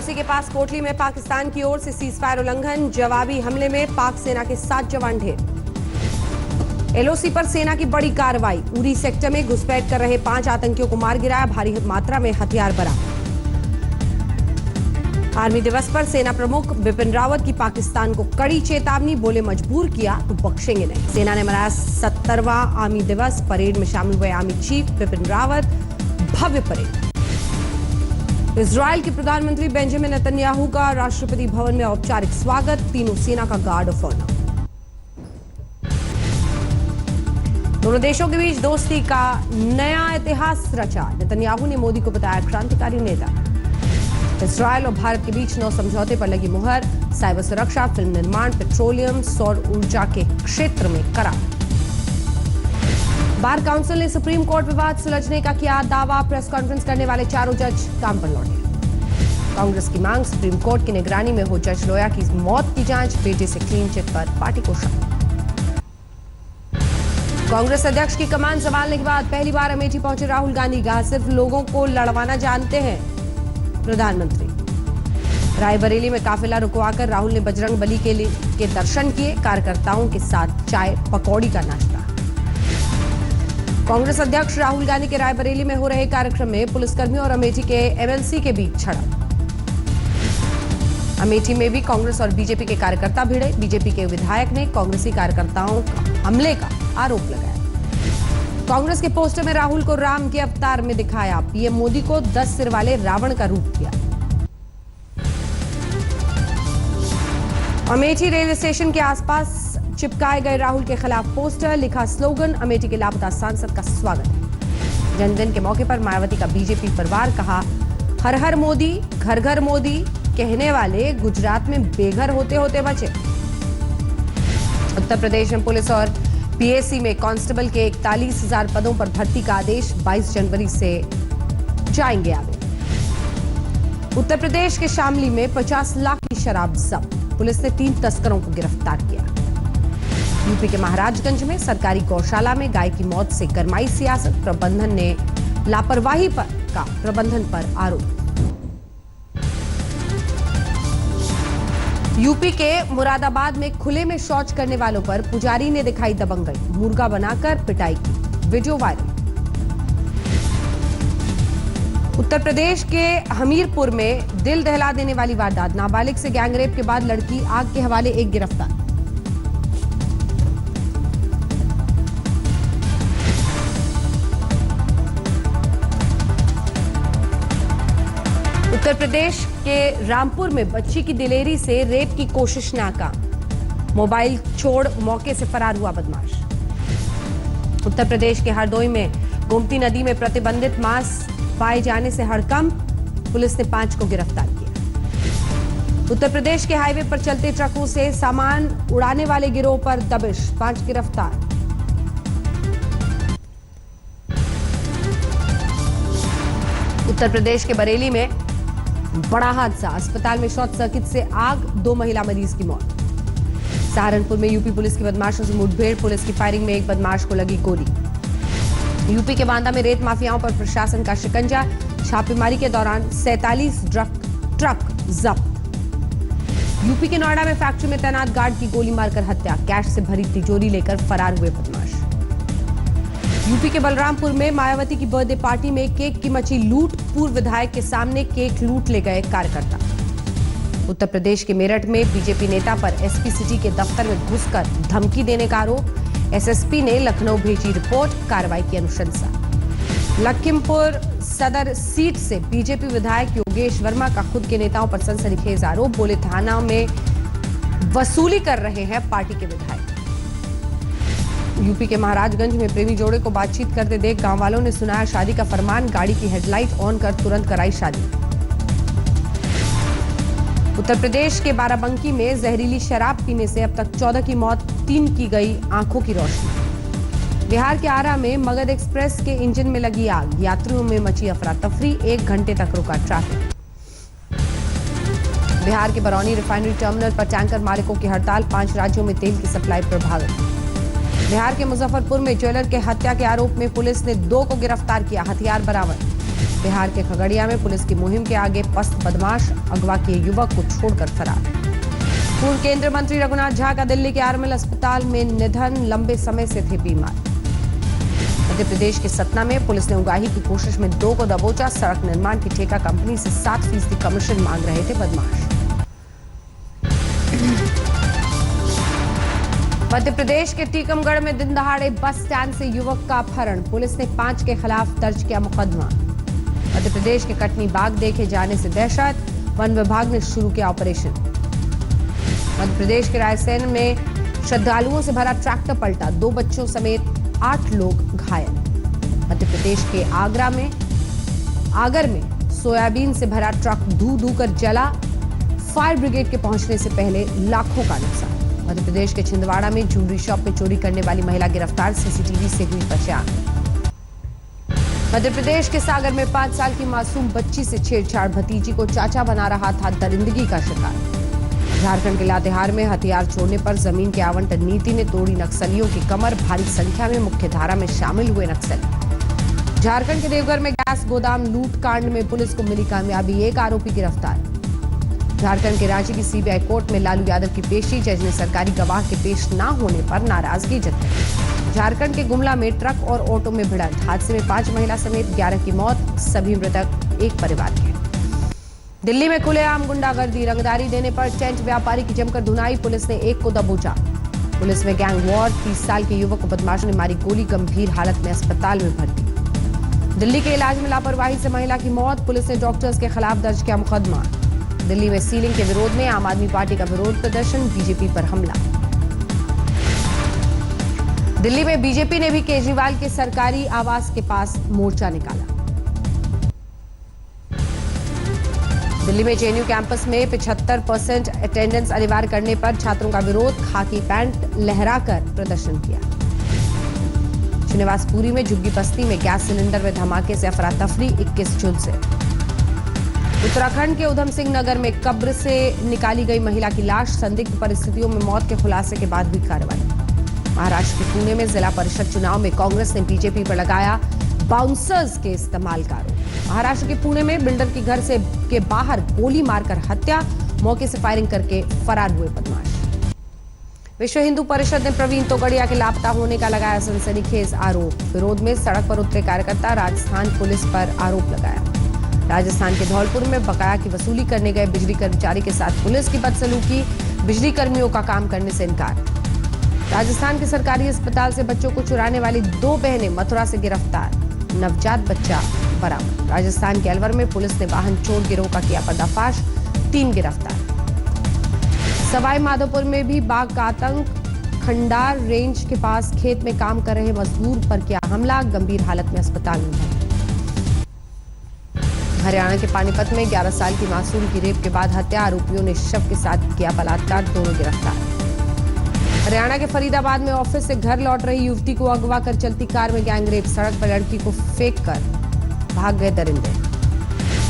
LOC के पास कोटली में पाकिस्तान की ओर से सीजफायर उल्लंघन, जवाबी हमले में पाक सेना के 7 जवान ढेर। एलओसी पर सेना की बड़ी कार्रवाई, उरी सेक्टर में घुसपैठ कर रहे 5 आतंकियों को मार गिराया, भारी मात्रा में हथियार बरामद। आर्मी दिवस पर सेना प्रमुख बिपिन रावत की पाकिस्तान को कड़ी चेतावनी, बोले मजबूर किया तो बख्शेंगे नहीं। सेना ने मनाया 70वां आर्मी दिवस, परेड में शामिल हुए आर्मी चीफ बिपिन रावत, भव्य परेड। इजराइल के प्रधानमंत्री बेंजामिन नेतन्याहू का राष्ट्रपति भवन में औपचारिक स्वागत, तीनों सेना का गार्ड ऑफ ऑनर। दोनों देशों के बीच दोस्ती का नया इतिहास रचा, नेतन्याहू ने मोदी को बताया क्रांतिकारी नेता। इजराइल और भारत के बीच 9 समझौते पर लगी मुहर, साइबर सुरक्षा, फिल्म निर्माण, पेट्रोलियम, सौर ऊर्जा के क्षेत्र में करार। बार काउंसिल ने सुप्रीम कोर्ट विवाद सुलझने का किया दावा, प्रेस कॉन्फ्रेंस करने वाले चारों जज काम पर लौटे। कांग्रेस की मांग, सुप्रीम कोर्ट की निगरानी में हो जज लोया की मौत की जांच, बेटे से क्लीन चिट पर पार्टी को शक। कांग्रेस अध्यक्ष की कमान संभालने के बाद पहली बार अमेठी पहुंचे राहुल गांधी, कहा सिर्फ लोगों को लड़वाना जानते हैं प्रधानमंत्री। रायबरेली में काफिला रुकवाकर राहुल ने बजरंग बली के दर्शन किए, कार्यकर्ताओं के साथ चाय पकौड़ी का नाश्ता। कांग्रेस अध्यक्ष राहुल गांधी के रायबरेली में हो रहे कार्यक्रम में पुलिसकर्मियों और अमेठी के एमएलसी के बीच झड़प। अमेठी में भी कांग्रेस और बीजेपी के कार्यकर्ता भिड़े, बीजेपी के विधायक ने कांग्रेसी कार्यकर्ताओं का हमले का आरोप लगाया। कांग्रेस के पोस्टर में राहुल को राम के अवतार में दिखाया, पीएम मोदी को 10 सिर वाले रावण का रूप दिया। अमेठी रेलवे स्टेशन के आसपास चिपकाए गए राहुल के खिलाफ पोस्टर, लिखा स्लोगन, अमेठी के लापता सांसद का स्वागत है। जन्मदिन के मौके पर मायावती का बीजेपी परिवार, कहा हर हर मोदी, घर घर मोदी कहने वाले गुजरात में बेघर होते होते बचे। उत्तर प्रदेश में पुलिस और पीएसी में कांस्टेबल के 41,000 पदों पर भर्ती का आदेश, 22 जनवरी से जाएंगे आवेदन। उत्तर प्रदेश के शामली में 50 लाख की शराब जब्त, पुलिस ने 3 तस्करों को गिरफ्तार किया। यूपी के महाराजगंज में सरकारी गौशाला में गाय की मौत से गरमाई सियासत, प्रबंधन ने लापरवाही का प्रबंधन पर आरोप। यूपी के मुरादाबाद में खुले में शौच करने वालों पर पुजारी ने दिखाई दबंगई, मुर्गा बनाकर पिटाई की, वीडियो वायरल। उत्तर प्रदेश के हमीरपुर में दिल दहला देने वाली वारदात, नाबालिग से गैंगरेप के बाद लड़की आग के हवाले, एक गिरफ्तार। उत्तर प्रदेश के रामपुर में बच्ची की दिलेरी से रेप की कोशिश नाकाम, मोबाइल छोड़ मौके से फरार हुआ बदमाश। उत्तर प्रदेश के हरदोई में गोमती नदी में प्रतिबंधित मांस पाए जाने से हड़कंप, पुलिस ने 5 को गिरफ्तार किया। उत्तर प्रदेश के हाईवे पर चलते ट्रकों से सामान उड़ाने वाले गिरोह पर दबिश, 5 गिरफ्तार। उत्तर प्रदेश के बरेली में बड़ा हादसा, अस्पताल में शॉर्ट सर्किट से आग, 2 महिला मरीज की मौत। सहारनपुर में यूपी पुलिस की बदमाशों से मुठभेड़, पुलिस की फायरिंग में एक बदमाश को लगी गोली। यूपी के बांदा में रेत माफियाओं पर प्रशासन का शिकंजा, छापेमारी के दौरान 47 ट्रक जब्त। यूपी के नोएडा में फैक्ट्री में तैनात गार्ड की गोली मारकर हत्या, कैश से भरी तिजोरी लेकर फरार हुए बदमाश। यूपी के बलरामपुर में मायावती की बर्थडे पार्टी में केक की मची लूट, पूर्व विधायक के सामने केक लूट ले गए कार्यकर्ता। उत्तर प्रदेश के मेरठ में बीजेपी नेता पर एसपी सिटी के दफ्तर में घुसकर धमकी देने का आरोप, एसएसपी ने लखनऊ भेजी रिपोर्ट, कार्रवाई की अनुशंसा। लखीमपुर सदर सीट से बीजेपी विधायक योगेश वर्मा का खुद के नेताओं पर सनसनीखेज आरोप, बोले थाना में वसूली कर रहे हैं पार्टी के विधायक। यूपी के महाराजगंज में प्रेमी जोड़े को बातचीत करते देख गांव वालों ने सुनाया शादी का फरमान, गाड़ी की हेडलाइट ऑन कर तुरंत कराई शादी। उत्तर प्रदेश के बाराबंकी में जहरीली शराब पीने से अब तक 14 की मौत, 3 की गई आंखों की रोशनी। बिहार के आरा में मगध एक्सप्रेस के इंजन में लगी आग, यात्रियों में मची अफरा तफरी, 1 घंटे तक रुका ट्रैफिक। बिहार के बरौनी रिफाइनरी टर्मिनल पर टैंकर मालिकों की हड़ताल, 5 राज्यों में तेल की सप्लाई प्रभावित। बिहार के मुजफ्फरपुर में ज्वेलर के हत्या के आरोप में पुलिस ने 2 को गिरफ्तार किया, हथियार बरामद। बिहार के खगड़िया में पुलिस की मुहिम के आगे पस्त बदमाश, अगवा किए युवक को छोड़कर फरार। पूर्व केंद्रीय मंत्री रघुनाथ झा का दिल्ली के आरएमएल अस्पताल में निधन, लंबे समय से थे बीमार। मध्य प्रदेश के सतना में पुलिस ने उगाही की कोशिश में 2 को दबोचा। सड़क निर्माण की ठेका कंपनी से 7% कमीशन मांग रहे थे बदमाश। मध्य प्रदेश के टीकमगढ़ में दिन दहाड़े बस स्टैंड से युवक का अपहरण, पुलिस ने 5 के खिलाफ दर्ज किया मुकदमा। मध्य प्रदेश के कटनी बाग देखे जाने से दहशत, वन विभाग ने शुरू किया ऑपरेशन। मध्य प्रदेश के रायसेन में श्रद्धालुओं से भरा ट्रैक्टर पलटा, 2 बच्चों समेत 8 लोग घायल। मध्य प्रदेश के आगर में सोयाबीन से भरा ट्रक धू कर जला, फायर ब्रिगेड के पहुंचने से पहले लाखों का नुकसान। मध्य प्रदेश के छिंदवाड़ा में ज्वेलरी शॉप में चोरी करने वाली महिला गिरफ्तार, सीसीटीवी से हुई पहचान। मध्य प्रदेश के सागर में 5 साल की मासूम बच्ची से छेड़छाड़, भतीजी को चाचा बना रहा था दरिंदगी का शिकार। झारखंड के लातेहार में हथियार छोड़ने पर जमीन के आवंटन नीति ने तोड़ी नक्सलियों की कमर, भारी संख्या में मुख्यधारा में शामिल हुए नक्सली। झारखंड के देवघर में गैस गोदाम लूट कांड में पुलिस को मिली कामयाबी, 1 आरोपी गिरफ्तार। झारखंड के रांची की सीबीआई कोर्ट में लालू यादव की पेशी, जज ने सरकारी गवाह के पेश न होने पर नाराजगी जताई। झारखंड के गुमला में ट्रक और ऑटो में भिड़ंत, हादसे में 5 महिला समेत 11 की मौत, सभी मृतक एक परिवार के। दिल्ली में खुलेआम गुंडागर्दी, रंगदारी देने पर टेंट व्यापारी की जमकर धुनाई, पुलिस ने 1 को दबोचा। पुलिस में गैंग वॉर, 30 साल के युवक को बदमाशों ने मारी गोली, गंभीर हालत में अस्पताल में भर्ती। दिल्ली के इलाज में लापरवाही से महिला की मौत, पुलिस ने डॉक्टर्स के खिलाफ दर्ज किया मुकदमा। दिल्ली में सीलिंग के विरोध में आम आदमी पार्टी का विरोध प्रदर्शन, बीजेपी पर हमला। दिल्ली में बीजेपी ने भी केजरीवाल के सरकारी आवास के पास मोर्चा निकाला। दिल्ली में जेएनयू कैंपस में 75% अटेंडेंस अनिवार्य करने पर छात्रों का विरोध, खाकी पैंट लहराकर प्रदर्शन किया। श्रीनिवासपुरी में झुग्गी बस्ती में गैस सिलेंडर में धमाके से अफरा तफरी, 21 झुलसे। उत्तराखंड के उधम सिंह नगर में कब्र से निकाली गई महिला की लाश, संदिग्ध परिस्थितियों में मौत के खुलासे के बाद हुई कार्रवाई। महाराष्ट्र के पुणे में जिला परिषद चुनाव में कांग्रेस ने बीजेपी पर लगाया बाउंसर्स के इस्तेमाल का आरोप। महाराष्ट्र के पुणे में बिल्डर की घर से के बाहर गोली मारकर हत्या, मौके से फायरिंग करके फरार हुए बदमाश। विश्व हिंदू परिषद ने प्रवीण तोगड़िया के लापता होने का लगाया सनसनीखेज आरोप। विरोध में सड़क पर उतरे कार्यकर्ता, राजस्थान पुलिस पर आरोप लगाया। राजस्थान के धौलपुर में बकाया की वसूली करने गए बिजली कर्मचारी के साथ पुलिस की बदसलूकी, बिजली कर्मियों का काम करने से इनकार। राजस्थान के सरकारी अस्पताल से बच्चों को चुराने वाली 2 बहनें मथुरा से गिरफ्तार, नवजात बच्चा बरामद। राजस्थान के अलवर में पुलिस ने वाहन चोर गिरोह का किया पर्दाफाश, 3 गिरफ्तार। सवाई माधोपुर में भी बाघ का आतंक, खंडार रेंज के पास खेत में काम कर रहे मजदूर पर किया हमला, गंभीर हालत में अस्पताल में भर्ती। हरियाणा के पानीपत में 11 साल की मासूम की रेप के बाद हत्या, आरोपियों ने शव के साथ किया बलात्कार, 2 गिरफ्तार। हरियाणा के फरीदाबाद में ऑफिस से घर लौट रही युवती को अगवा कर चलती कार में गैंग रेप, सड़क पर लड़की को फेंक कर भाग गए दरिंदे।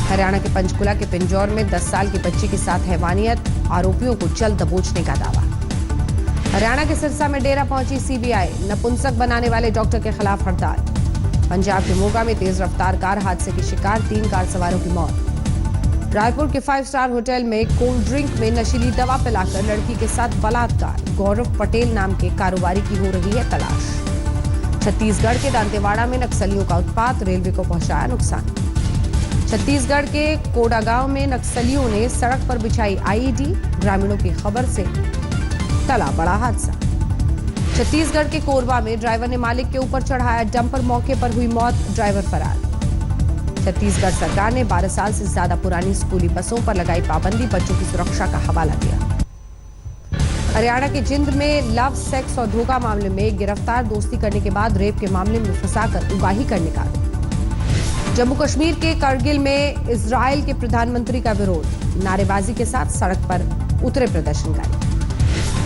हरियाणा के पंचकुला के पिंजौर में 10 साल की बच्ची के साथ हैवानियत, आरोपियों को जल्द दबोचने का दावा। हरियाणा के सिरसा में डेरा पहुंची सीबीआई, नपुंसक बनाने वाले डॉक्टर के खिलाफ हड़ताल। पंजाब के मोगा में तेज रफ्तार कार हादसे की शिकार, 3 कार सवारों की मौत। रायपुर के 5 स्टार होटल में कोल्ड ड्रिंक में नशीली दवा पिलाकर लड़की के साथ बलात्कार, गौरव पटेल नाम के कारोबारी की हो रही है तलाश। छत्तीसगढ़ के दांतेवाड़ा में नक्सलियों का उत्पात, रेलवे को पहुंचाया नुकसान। छत्तीसगढ़ के कोडागांव में नक्सलियों ने सड़क पर बिछाई आईईडी, ग्रामीणों की खबर से टला बड़ा हादसा। छत्तीसगढ़ के कोरबा में ड्राइवर ने मालिक के ऊपर चढ़ाया डंपर, मौके पर हुई मौत, ड्राइवर फरार। छत्तीसगढ़ सरकार ने 12 साल से ज्यादा पुरानी स्कूली बसों पर लगाई पाबंदी, बच्चों की सुरक्षा का हवाला दिया। हरियाणा के जिंद में लव, सेक्स और धोखा मामले में गिरफ्तार, दोस्ती करने के बाद रेप के मामले में फंसाकर उगाही करने का आरोप। जम्मू कश्मीर के करगिल में इजरायल के प्रधानमंत्री का विरोध, नारेबाजी के साथ सड़क पर उतरे प्रदर्शनकारी।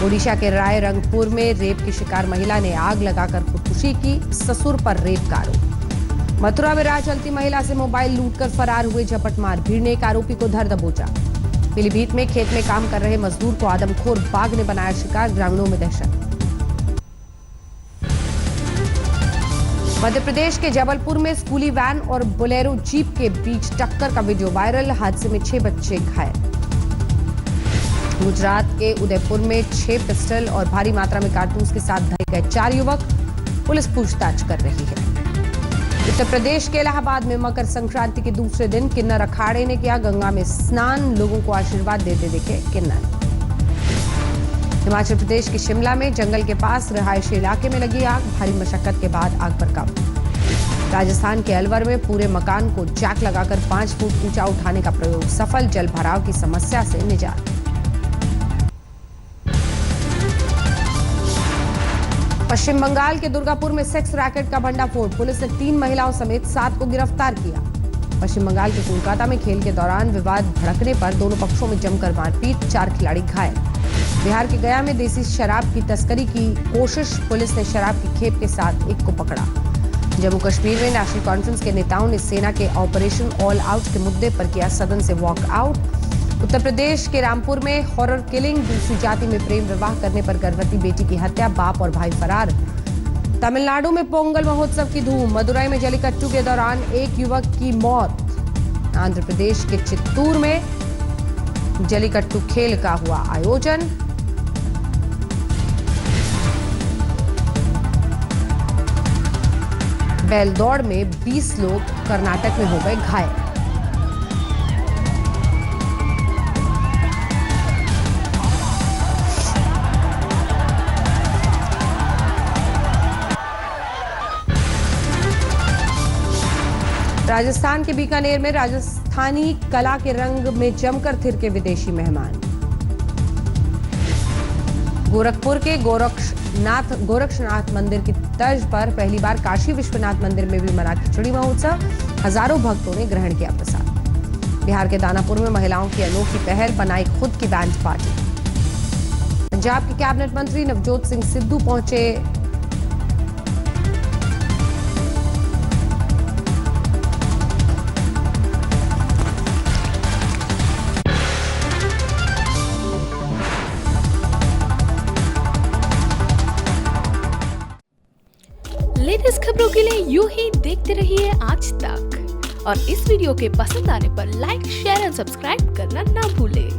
ओडिशा के राय रंगपुर में रेप की शिकार महिला ने आग लगाकर खुदकुशी की, ससुर पर रेप का आरोप। मथुरा में राह चलती महिला से मोबाइल लूटकर फरार हुए झपटमार, भीड़ ने एक आरोपी को धर दबोचा। पीलीभीत में खेत में काम कर रहे मजदूर को आदमखोर बाघ ने बनाया शिकार, ग्रामीणों में दहशत। मध्य प्रदेश के जबलपुर में स्कूली वैन और बोलेरो जीप के बीच टक्कर का वीडियो वायरल। हादसे में 6 बच्चे घायल। गुजरात के उदयपुर में 6 पिस्टल और भारी मात्रा में कारतूस के साथ धरे गए 4 युवक। पुलिस पूछताछ कर रही है। उत्तर प्रदेश के इलाहाबाद में मकर संक्रांति के दूसरे दिन किन्नर अखाड़े ने किया गंगा में स्नान। लोगों को आशीर्वाद देते दिखे किन्नर। हिमाचल प्रदेश के शिमला में जंगल के पास रिहायशी इलाके में लगी आग। भारी मशक्कत के बाद आग पर काबू। राजस्थान के अलवर में पूरे मकान को जैक लगाकर 5 फुट ऊंचा उठाने का प्रयोग सफल। जल भराव की समस्या से निजात। पश्चिम बंगाल के दुर्गापुर में सेक्स रैकेट का भंडाफोड़। पुलिस ने 3 महिलाओं समेत 7 को गिरफ्तार किया। पश्चिम बंगाल के कोलकाता में खेल के दौरान विवाद भड़कने पर दोनों पक्षों में जमकर मारपीट। 4 खिलाड़ी घायल। बिहार के गया में देसी शराब की तस्करी की कोशिश। पुलिस ने शराब की खेप के साथ एक को पकड़ा। जम्मू कश्मीर में नेशनल कॉन्फ्रेंस के नेताओं ने सेना के ऑपरेशन ऑल आउट के मुद्दे पर किया सदन से वॉकआउट। उत्तर प्रदेश के रामपुर में हॉरर किलिंग। दूसरी जाति में प्रेम विवाह करने पर गर्भवती बेटी की हत्या। बाप और भाई फरार। तमिलनाडु में पोंगल महोत्सव की धूम। मदुरई में जल्लीकट्टू के दौरान 1 युवक की मौत। आंध्र प्रदेश के चित्तूर में जल्लीकट्टू खेल का हुआ आयोजन। बैल दौड़ में 20 लोग कर्नाटक में हो गए घायल। राजस्थान के बीकानेर में राजस्थानी कला के रंग में जमकर थिरके विदेशी मेहमान। गोरखपुर के गोरक्षनाथ मंदिर की तर्ज पर पहली बार काशी विश्वनाथ मंदिर में भी मना खिचड़ी महोत्सव। हजारों भक्तों ने ग्रहण किया प्रसाद। बिहार के दानापुर में महिलाओं की अनोखी पहल। बनाई खुद की बैंड पार्टी। पंजाब के कैबिनेट मंत्री नवजोत सिंह सिद्धू पहुंचे लेटेस्ट खबरों के लिए यूं ही देखते रहिए आज तक और इस वीडियो के पसंद आने पर लाइक, शेयर और सब्सक्राइब करना ना भूलें।